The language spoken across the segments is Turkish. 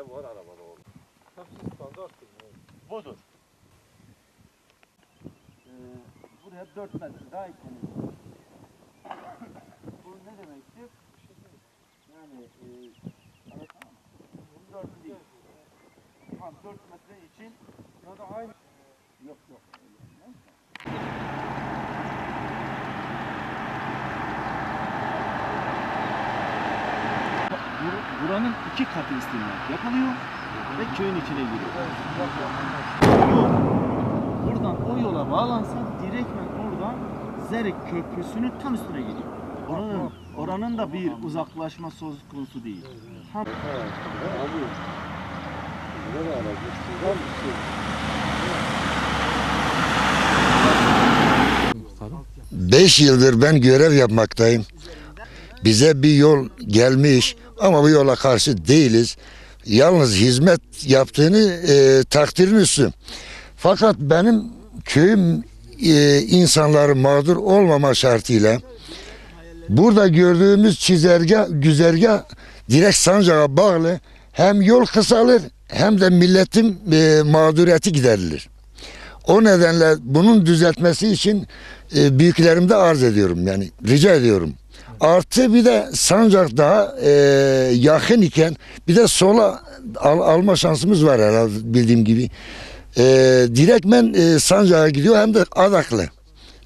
var arabada orada. Hepsi standarttır. Budur. Buraya 4 metre daha eklenir. Bu ne demektir? Yani anlatamam. 4 değil. Tamam 4 metre için Ya da aynı. yok. Buranın 2 katı istimlak yapılıyor ve köyün içine giriyor. Yol, buradan o yola bağlansa direktmen oradan Zerik Köprüsü'nün tam üstüne gidiyor. Oranın da bir uzaklaşma söz konusu değil. Tam Abi. Ne var abi? 5 yıldır ben görev yapmaktayım. Bize bir yol gelmiş ama bu yola karşı değiliz. Yalnız hizmet yaptığını takdirin üstü. Fakat benim köyüm insanları mağdur olmama şartıyla burada gördüğümüz güzergah direkt Sancak'a bağlı. Hem yol kısalır hem de milletin mağduriyeti giderilir. O nedenle bunun düzeltmesi için büyüklerimde arz ediyorum, yani rica ediyorum. Artı bir de Sancak daha yakın iken bir de sola alma şansımız var herhalde bildiğim gibi. Direktmen Sancak'a gidiyor hem de Adaklı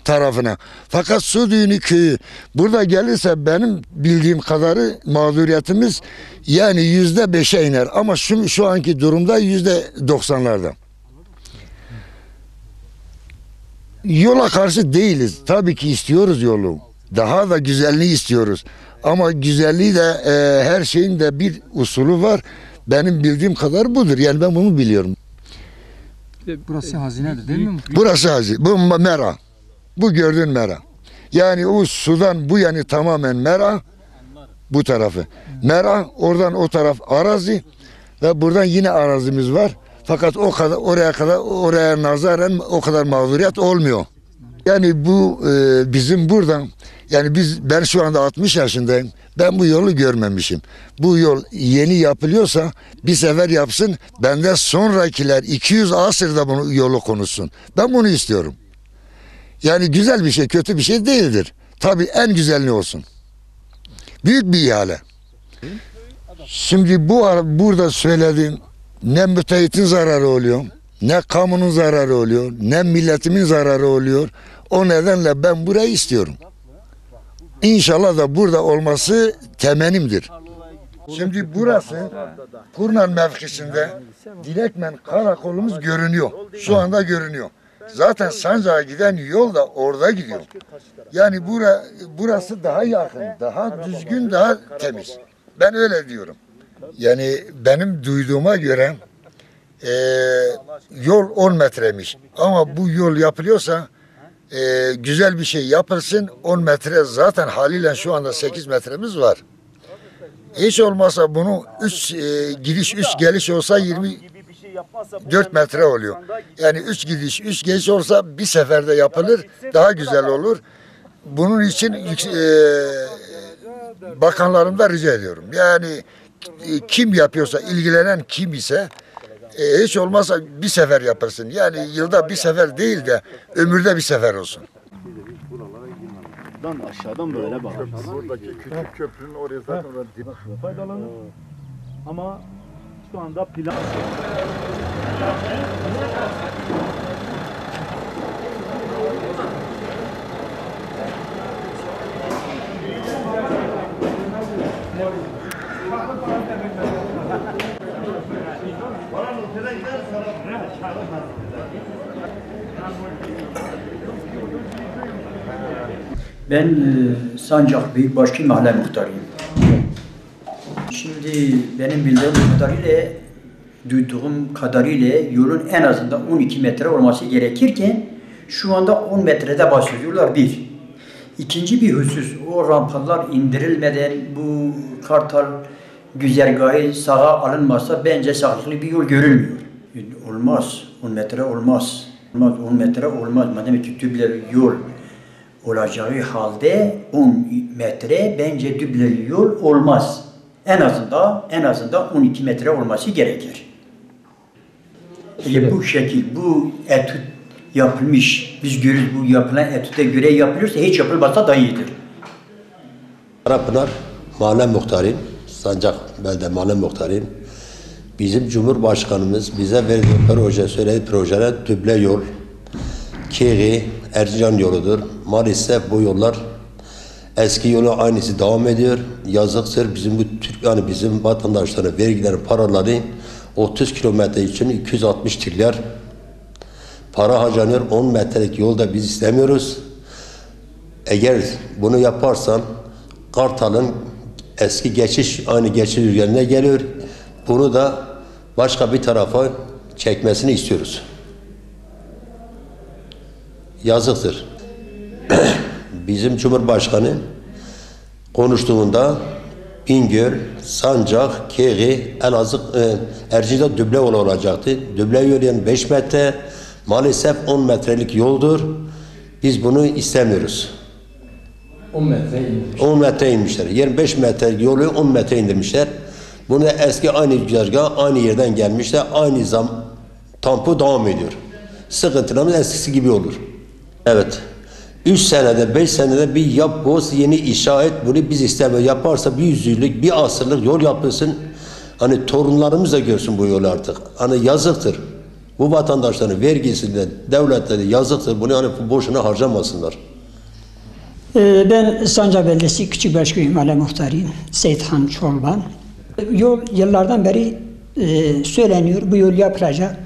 tarafına. Fakat Sudüğünü köyü burada gelirse benim bildiğim kadarı mağduriyetimiz yani %5'e iner. Ama şu anki durumda %90'larda. Yola karşı değiliz. Tabii ki istiyoruz yolu. Daha da güzelliği istiyoruz. Ama güzelliği de her şeyin de bir usulü var. Benim bildiğim kadar budur. Yani ben bunu biliyorum. Burası hazinedir değil mi? Burası hazine. Bu mera. Bu gördüğün mera. Yani o sudan bu yani tamamen mera. Bu tarafı. Mera, oradan o taraf arazi ve buradan yine arazimiz var. Fakat o kadar oraya nazaran o kadar mağduriyet olmuyor. Yani bu bizim buradan yani ben şu anda 60 yaşındayım. Ben bu yolu görmemişim. Bu yol yeni yapılıyorsa bir sefer yapsın. Benden sonrakiler 200 asırda bunu yolu konuşsun. Ben bunu istiyorum. Yani güzel bir şey, kötü bir şey değildir. Tabii en güzelini olsun. Büyük bir ihale. Şimdi burada söylediğim ne müteahhitin zararı oluyor, ne kamunun zararı oluyor, ne milletimin zararı oluyor. O nedenle ben burayı istiyorum. İnşallah da burada olması temennimdir. Şimdi burası Kurnan mevkisinde direktmen karakolumuz görünüyor. Şu anda görünüyor. Zaten Sancak'a giden yol da orada gidiyor. Yani burası daha yakın, daha düzgün, daha temiz. Ben öyle diyorum. Yani benim duyduğuma göre yol 10 metremiş. Ama bu yol yapılıyorsa güzel bir şey yapılsın. 10 metre zaten haliyle şu anda 8 metremiz var. Hiç olmazsa bunu 3 gidiş 3 geliş olsa 24 metre oluyor. Yani 3 gidiş 3 geliş olsa bir seferde yapılır. Daha güzel olur. Bunun için bakanlarımdan rica ediyorum. Yani kim yapıyorsa, ilgilenen kim ise hiç olmazsa bir sefer yapılsın. Yani yılda bir sefer değil de ömürde bir sefer olsun. buradan aşağıdan böyle bağlı. Buradaki küçük köprünün oraya zaten dip Faydalanır. Ama şu anda plan Ben Sancak Büyükbaşköy Mahalle Muhtarıyım. Şimdi benim bildiğim kadarıyla, duyduğum kadarıyla yolun en azından 12 metre olması gerekirken şu anda 10 metrede bahsediyorlar bir. İkinci bir husus, o rampalar indirilmeden bu Kartal güzergahı sağa alınmazsa bence sağlıklı bir yol görünmüyor. Olmaz, 10 metre olmaz. 10 metre olmaz. Madem ki düble yol olacağı halde 10 metre bence düble yol olmaz. en azından 12 metre olması gerekir. Bu şekil, bu etüt yapılmış, biz görürüz bu yapılan etüte göre yapılırsa hiç yapılmazsa daha iyidir. Karapınar Mahalle Muhtarıyım, Sancak Belde Mahalle Muhtarıyım. Bizim Cumhurbaşkanımız bize verdiği proje, söylediği projeler Düble yol, Kiri, Erzincan yoludur. Maalesef bu yollar eski yolu aynısı devam ediyor. Yazıktır bizim bu Türk, yani bizim vatandaşların vergilerin paraları 30 kilometre için 260 trilyar para harcanıyor. 10 metrelik yolda biz istemiyoruz. Eğer bunu yaparsan Kartal'ın eski geçiş, aynı geçiş üzerine geliyor. Bunu da başka bir tarafa çekmesini istiyoruz. Yazıktır. Bizim Cumhurbaşkanı konuştuğunda Bingöl, Sancak, Keri, Elazığ, Erzincan Düble yolu olacaktı. Düble yolu yani 5 metre, maalesef 10 metrelik yoldur. Biz bunu istemiyoruz. 10 metre inmiş. 10 metre inmişler. 25 metrelik yolu 10 metre indirmişler. Bunu eski aynı güzergah, aynı yerden gelmişler. Aynı tampo devam ediyor. Sıkıntılarımız eskisi gibi olur. Evet. 3 senede, 5 senede bir yap, boz, yeni inşa et. Bunu biz istemiyoruz. Yaparsa bir yüzyıllık, bir asırlık yol yapılsın. Hani torunlarımız da görsün bu yolu artık. Hani yazıktır. Bu vatandaşların vergisinden, devletleri yazıktır. Bunu hani boşuna harcamasınlar. Ben Sancak Beldesi Küçükbaşköy Mahalle Muhtarıyım. Seyithan Çolban. Yol yıllardan beri söyleniyor, bu yol yapılacak.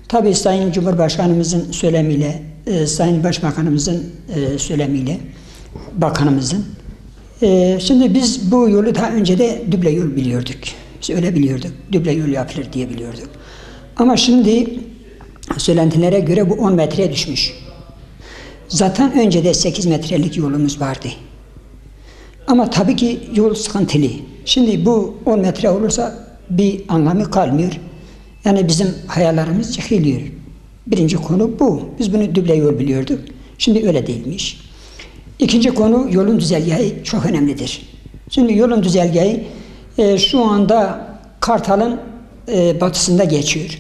Tabii Sayın Cumhurbaşkanımızın söylemiyle, Sayın Başbakanımızın söylemiyle, Bakanımızın. Şimdi biz bu yolu daha önce de Düble yol biliyorduk. Biz öyle biliyorduk, Düble yol yapılır diye biliyorduk. Ama şimdi söylentilere göre bu 10 metreye düşmüş. Zaten önce de 8 metrelik yolumuz vardı. Ama tabii ki yol sıkıntılı. Şimdi bu 10 metre olursa bir anlamı kalmıyor. Yani bizim hayallerimiz yıkılıyor. Birinci konu bu. Biz bunu Düble yol biliyorduk. Şimdi öyle değilmiş. İkinci konu yolun düzergahı çok önemlidir. Şimdi yolun düzergahı şu anda Kartal'ın batısında geçiyor.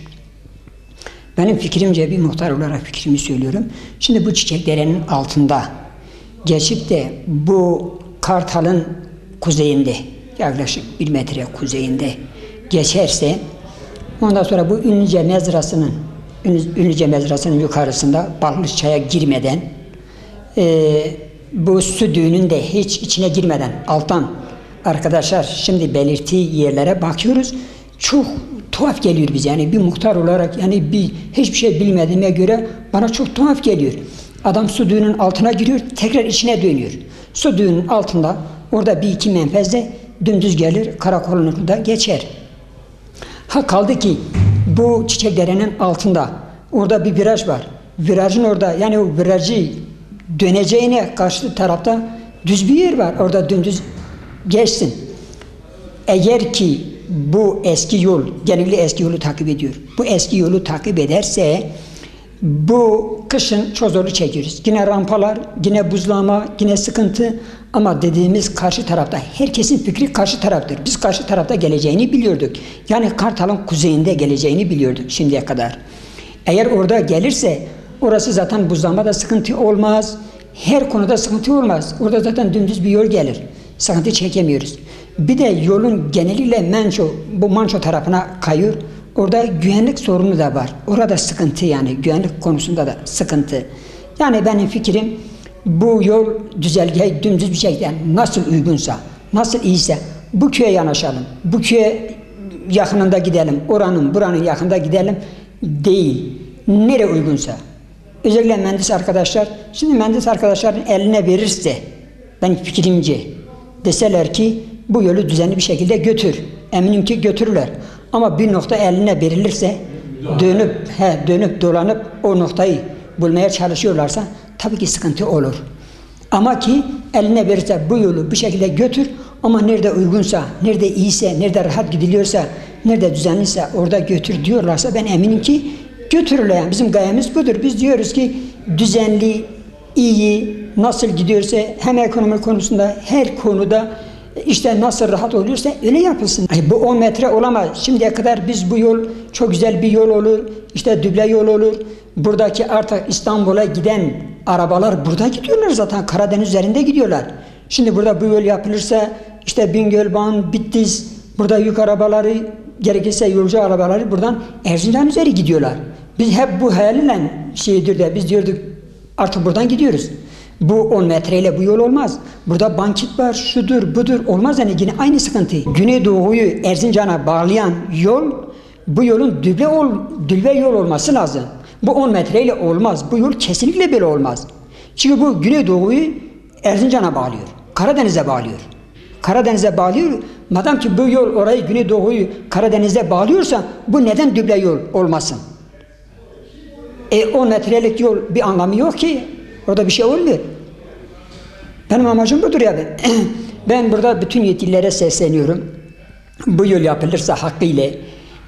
Benim fikrimce bir muhtar olarak fikrimi söylüyorum. Şimdi bu Çiçekdere'nin altında geçip de bu Kartal'ın kuzeyinde, yaklaşık 1 metre kuzeyinde geçerse, ondan sonra bu Ünlüce mezrasının yukarısında Ballıçay'a girmeden, bu su düğünün de hiç içine girmeden alttan arkadaşlar şimdi belirttiği yerlere bakıyoruz. Çok tuhaf geliyor bize, yani bir muhtar olarak, yani hiçbir şey bilmediğime göre bana çok tuhaf geliyor. Adam su düğünün altına giriyor, tekrar içine dönüyor. Su düğünün altında orada bir iki menfezde dümdüz gelir, karakolun da geçer. Ha kaldı ki bu Çiçekdere'nin altında orada bir viraj var. Virajın orada, yani o virajı döneceğine karşı tarafta düz bir yer var. Orada dümdüz geçsin. Eğer ki bu eski yol, genellikle eski yolu takip ediyor. Bu eski yolu takip ederse bu kışın çok zorluk çekiyoruz. Yine rampalar, yine buzlama, yine sıkıntı. Ama dediğimiz karşı tarafta, herkesin fikri karşı taraftır. Biz karşı tarafta geleceğini biliyorduk. Yani Kartal'ın kuzeyinde geleceğini biliyorduk şimdiye kadar. Eğer orada gelirse orası zaten buzlama da sıkıntı olmaz. Her konuda sıkıntı olmaz. Orada zaten dümdüz bir yol gelir. Sıkıntı çekemiyoruz. Bir de yolun geneliyle bu Manço tarafına kayıyor. Orada güvenlik sorunu da var. Orada sıkıntı, yani güvenlik konusunda da sıkıntı. Yani benim fikrim bu yol düzelgahı dümdüz bir şekilde, yani nasıl uygunsa, nasıl iyiyse bu köye yanaşalım. Bu köye yakınında gidelim. Oranın buranın yakında gidelim değil. Nere uygunsa. Özellikle mühendis arkadaşlar, şimdi mühendis arkadaşların eline verirse, ben fikrimce deseler ki bu yolu düzenli bir şekilde götür. Eminim ki götürürler. Ama bir nokta eline verilirse dönüp dolanıp o noktayı bulmaya çalışıyorlarsa tabii ki sıkıntı olur. Ama ki eline verirse bu yolu bir şekilde götür, ama nerede uygunsa, nerede iyiyse, nerede rahat gidiliyorsa, nerede düzenliyse orada götür diyorlarsa ben eminim ki götürürler. Yani bizim gayemiz budur. Biz diyoruz ki düzenli, iyi, nasıl gidiyorsa hem ekonomi konusunda her konuda işte nasıl rahat oluyorsa öyle yapılsın. Bu 10 metre olamaz. Şimdiye kadar biz bu yol çok güzel bir yol olur. İşte düble yol olur. Buradaki artık İstanbul'a giden arabalar burada gidiyorlar zaten. Karadeniz üzerinde gidiyorlar. Şimdi burada bu yol yapılırsa işte Bingöl, Van, Bitlis burada yük arabaları gerekirse yolcu arabaları buradan Erzincan üzeri gidiyorlar. Biz hep bu hayalle şeydir de biz diyorduk artık buradan gidiyoruz. Bu 10 metreyle bu yol olmaz. Burada bankit var, şudur, budur. Olmaz yani yine aynı sıkıntı. Güneydoğu'yu Erzincan'a bağlayan yol, bu yolun düble yol olması lazım. Bu 10 metreyle olmaz. Bu yol kesinlikle böyle olmaz. Çünkü bu Güneydoğu'yu Erzincan'a bağlıyor. Karadeniz'e bağlıyor. Karadeniz'e bağlıyor. Madem ki bu yol orayı Güneydoğu'yu Karadeniz'e bağlıyorsa bu neden düble yol olmasın? 10 metrelik yol bir anlamı yok ki. Orada bir şey olmuyor. Benim amacım budur ya. Ben burada bütün yetkililere sesleniyorum. Bu yol yapılırsa hakkıyla,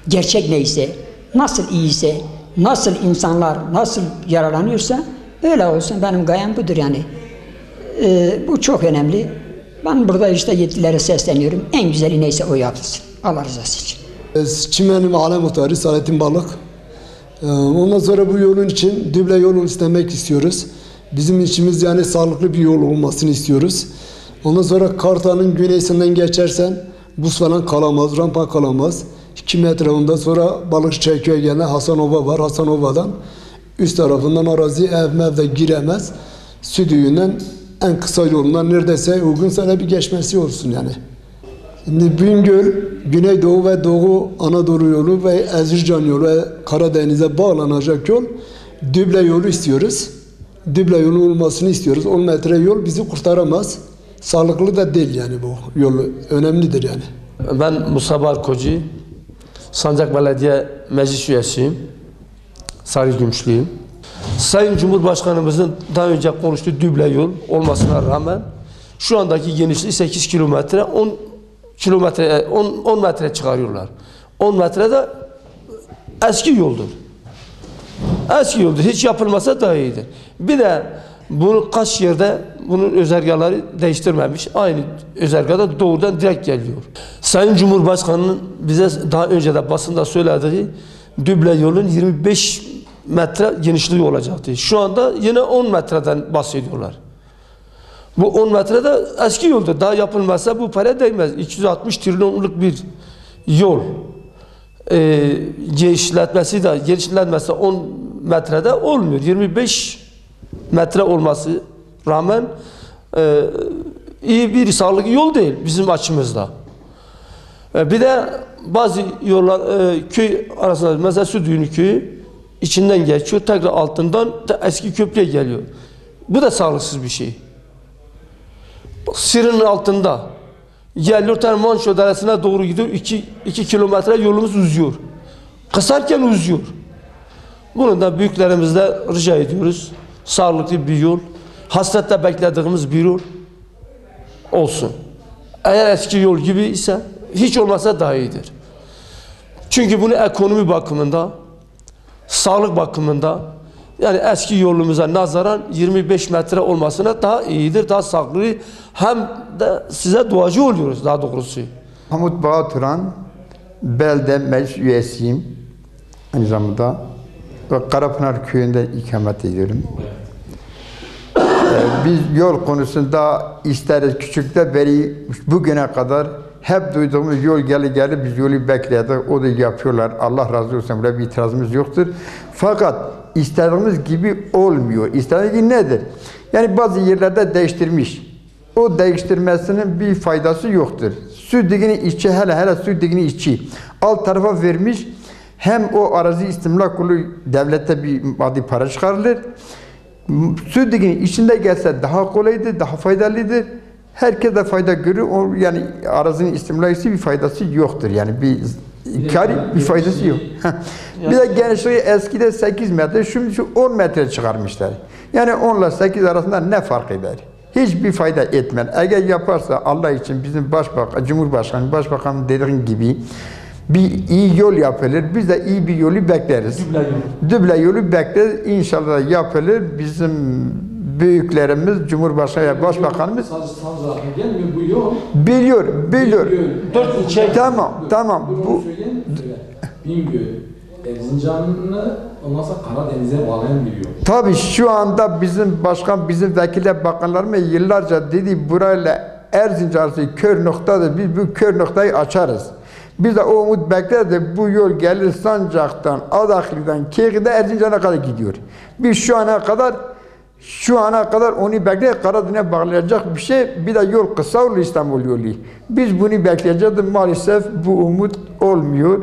gerçek neyse, nasıl iyiyse, nasıl insanlar nasıl yararlanıyorsa öyle olsun. Benim gayem budur yani. Bu çok önemli. Ben burada işte yetkililere sesleniyorum. En güzeli neyse o yapılsın. Allah rızası için. Çimenli Mahalle Muhtarı Saadettin Balık. Ondan sonra bu yolun için düble yol istemek istiyoruz. Bizim içimiz yani sağlıklı bir yol olmasını istiyoruz. Ondan sonra Kartal'ın güneysinden geçersen buz falan kalamaz, rampa kalamaz. 2 metre ondan sonra Balıkçıköy'e gelen Hasanova var. Hasanova'dan üst tarafından arazi evde giremez. Südüğünden en kısa yolundan neredeyse uygunsa bir geçmesi olsun yani. Şimdi Bingöl, Güneydoğu ve Doğu Anadolu yolu ve Erzincan yolu ve Karadeniz'e bağlanacak yol düble yolu istiyoruz. Düble yolu olmasını istiyoruz. 10 metre yol bizi kurtaramaz. Sağlıklı da değil yani bu yol. Önemlidir yani. Ben Mustafa Arkocu, Sancak Belediye Meclis Üyesiyim. Sarıgümüşlüyüm. Sayın Cumhurbaşkanımızın daha önce konuştuğu düble yol olmasına rağmen şu andaki genişliği 8 kilometre, 10 metre çıkarıyorlar. 10 metre de eski yoldur. Eski yoldur. Hiç yapılmasa daha iyidir. Bir de bunu kaç yerde bunun özelgeleri değiştirmemiş. Aynı özelgede doğrudan direkt geliyor. Sayın Cumhurbaşkanı'nın bize daha önce de basında söylediği düble yolun 25 metre genişliği olacaktı. Şu anda yine 10 metreden bahsediyorlar. Bu 10 metrede eski yoldur. Daha yapılmazsa bu para değmez. 260 trilyonluk bir yol. Genişletmesi 10 metrede olmuyor. 25 metre olması rağmen iyi bir sağlıklı yol değil bizim açımızda. Bir de bazı yollar köy arasında mesela Südüğünü köyü içinden geçiyor. Tekrar altından da eski köprüye geliyor. Bu da sağlıksız bir şey. Sirinin altında geliyor, Manço Deresi'ne doğru gidiyor. 2 kilometre yolumuz uzuyor. Kısarken uzuyor. Bunu da büyüklerimizle rica ediyoruz. Sağlıklı bir yol, hasretle beklediğimiz bir yol olsun. Eğer eski yol gibi ise hiç olmasa daha iyidir. Çünkü bunu ekonomi bakımında, sağlık bakımında yani eski yolumuza nazaran 25 metre olmasına daha iyidir, daha sağlıklı. Hem de size duacı oluyoruz daha doğrusu. Mahmut Bağaturan, Belde Meclis Üyesiyim. Aynı zamanda Karapınar Köyü'nde ikamet ediyorum. Biz yol konusunda isteriz küçükte beri bugüne kadar hep duyduğumuz yol geldi biz yolu bekledik. O da yapıyorlar. Allah razı olsun. Böyle bir itirazımız yoktur. Fakat istediğimiz gibi olmuyor. İstediğimiz gibi nedir? Yani bazı yerlerde değiştirmiş. O değiştirmesinin bir faydası yoktur. Südüğünü içi, hele südüğünü içi alt tarafa vermiş. Hem o arazi istimlak kolu devlete bir maddi para çıkarılır. Südüğünün içinde gelse daha kolaydır, daha faydalıdır. Herkes de fayda görür. O, yani arazinin istimlakçısı bir faydası yoktur. Yani bir faydası yok. Bir de genişliği eskide 8 metre, şimdi 10 metre çıkarmışlar. Yani 10 ile 8 arasında ne fark eder? Hiçbir fayda etmez. Eğer yaparsa Allah için bizim Cumhurbaşkanı, Başbakanın dediğin gibi bir iyi yol yapılır. Biz de iyi bir yolu bekleriz. Düble yolu bekleriz. İnşallah yapılır. Bizim büyüklerimiz, Cumhurbaşkanı ve Başbakanımız Sancak'a gelmiyor bu yol. biliyor. Dört ilçe. Tamam. Bu Bingöl, Erzincan'ı ondan sonra Karadeniz'e bağlayan bir yol. tabii şu anda bizim başkan, bizim vekiller, bakanlarımız yıllarca dedi burayla Erzincan arası kör noktadır. Biz bu kör noktayı açarız. Biz de o umut bekleriz. Bu yol gelir Sancak'tan, Adaklı'dan, Kekik'de Erzincan'a kadar gidiyor. Biz şu ana kadar onu bekleyip Karadeniz'e bağlayacak bir şey. Bir de yol kısa olur, İstanbul yolu. Biz bunu bekleyeceğiz. Maalesef bu umut olmuyor.